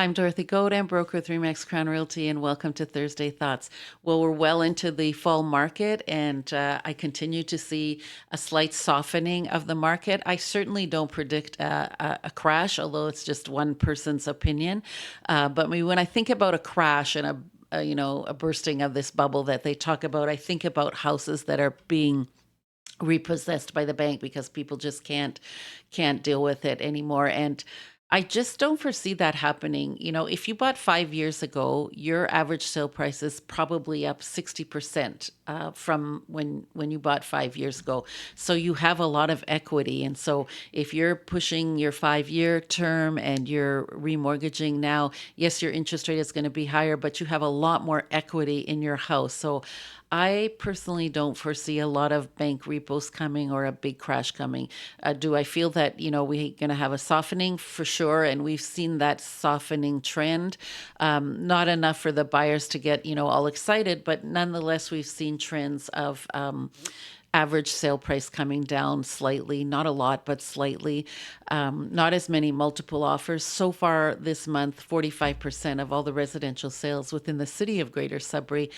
I'm Dorothy Godin, broker with Remax Crown Realty, and welcome to Thursday Thoughts. Well, we're well into the fall market, and I continue to see a slight softening of the market. I certainly don't predict a crash, although it's just one person's opinion. When I think about a crash and a bursting of this bubble that they talk about, I think about houses that are being repossessed by the bank because people just can't deal with it anymore. And I just don't foresee that happening. If you bought 5 years ago, your average sale price is probably up 60% from when you bought 5 years ago. So you have a lot of equity. And so if you're pushing your 5 year term and you're remortgaging now, yes, your interest rate is going to be higher, but you have a lot more equity in your house. So I personally don't foresee a lot of bank repos coming or a big crash coming. Do I feel that, we're going to have a softening? For sure. And we've seen that softening trend. Not enough for the buyers to get, all excited, but nonetheless, we've seen trends of average sale price coming down slightly, not a lot, but slightly. Not as many multiple offers. So far this month, 45% of all the residential sales within the city of Greater Sudbury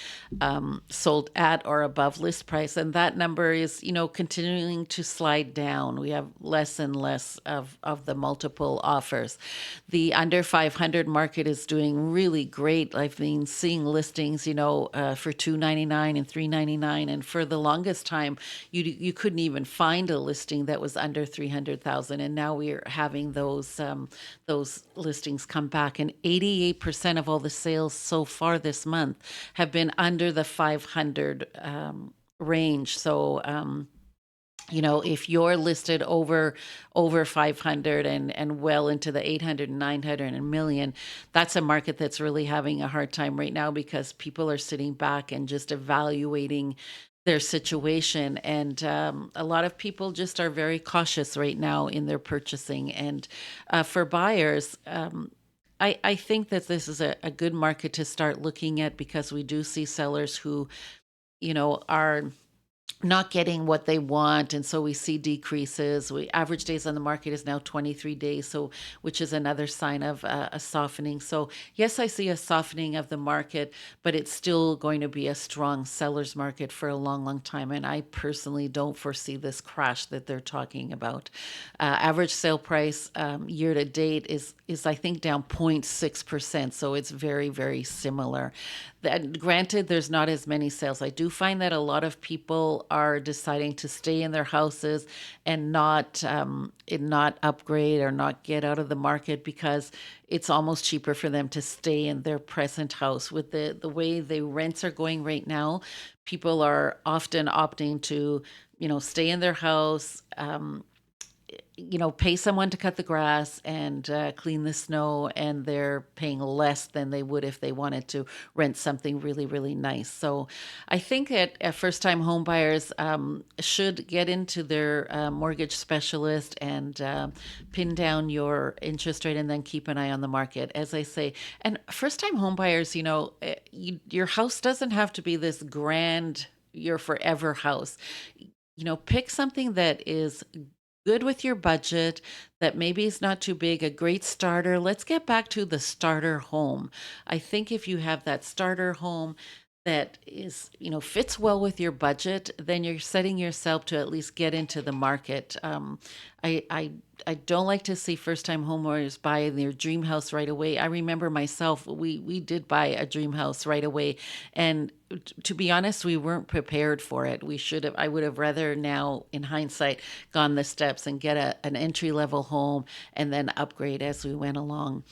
sold at or above list price. And that number is, continuing to slide down. We have less and less of the multiple offers. The under 500 market is doing really great. I've been seeing listings, for $299 and $399, and for the longest time, you couldn't even find a listing that was under 300,000, and now we're having those listings come back. And 88% of all the sales so far this month have been under the 500 range. So if you're listed over 500 and well into the 800 and 900 and million, that's a market that's really having a hard time right now because people are sitting back and just evaluating their situation. And a lot of people just are very cautious right now in their purchasing. And for buyers, I think that this is a good market to start looking at because we do see sellers who, are not getting what they want, and so we see decreases. We average days on the market is now 23 days, so which is another sign of a softening. So yes, I see a softening of the market, but it's still going to be a strong seller's market for a long, long time. And I personally don't foresee this crash that they're talking about. Average sale price year to date is I think down 0.6%, so it's very, very similar. That, granted, there's not as many sales. I do find that a lot of people are deciding to stay in their houses and not upgrade or not get out of the market because it's almost cheaper for them to stay in their present house. With the way the rents are going right now, people are often opting to, stay in their house. Pay someone to cut the grass and clean the snow, and they're paying less than they would if they wanted to rent something really, really nice. So I think that first-time home buyers should get into their mortgage specialist and pin down your interest rate and then keep an eye on the market, as I say. And first-time home buyers, your house doesn't have to be this grand, your forever house. Pick something that is good with your budget, that maybe is not too big, a great starter. Let's get back to the starter home. I think if you have that starter home that is, fits well with your budget, then you're setting yourself to at least get into the market. I, I, I don't like to see first-time homeowners buy their dream house right away. I remember myself, we did buy a dream house right away, and to be honest, we weren't prepared for it. I would have rather now, in hindsight, gone the steps and get an entry-level home and then upgrade as we went along.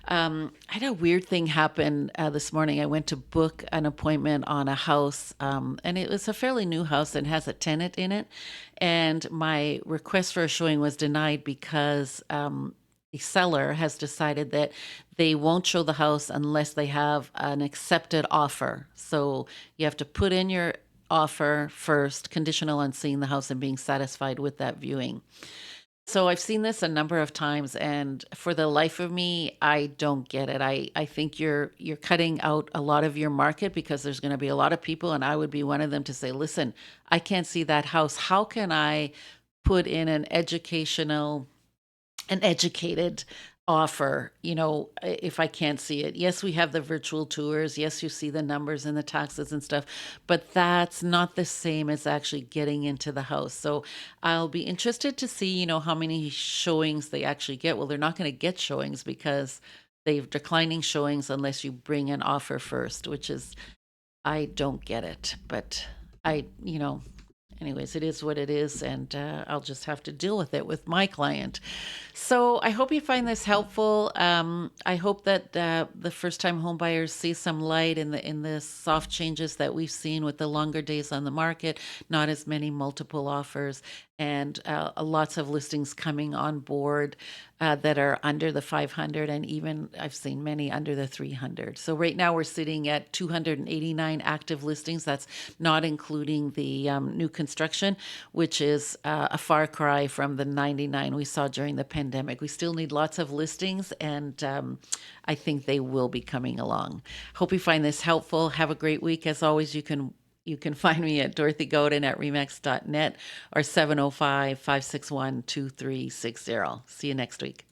I had a weird thing happen this morning. I went to book an appointment on a house, and it was a fairly new house and has a tenant in it. And my request for a showing was denied because the seller has decided that they won't show the house unless they have an accepted offer. So you have to put in your offer first, conditional on seeing the house and being satisfied with that viewing. So I've seen this a number of times, and for the life of me, I don't get it. I think you're cutting out a lot of your market because there's going to be a lot of people, and I would be one of them to say, listen, I can't see that house. How can I put in an educated offer, if I can't see it. Yes, we have the virtual tours. Yes, you see the numbers and the taxes and stuff, but that's not the same as actually getting into the house. So I'll be interested to see, how many showings they actually get. Well, they're not going to get showings because they've declining showings unless you bring an offer first, which is, I don't get it, but I, anyways, it is what it is, and I'll just have to deal with it with my client. So I hope you find this helpful. I hope that the first-time home buyers see some light in the soft changes that we've seen with the longer days on the market, not as many multiple offers, and lots of listings coming on board that are under the 500, and even I've seen many under the 300. So right now we're sitting at 289 active listings. That's not including the new construction, which is a far cry from the 99 we saw during the pandemic. We still need lots of listings, and I think they will be coming along. Hope you find this helpful. Have a great week. As always, you can find me at Dorothy Godin at remax.net or 705-561-2360. See you next week.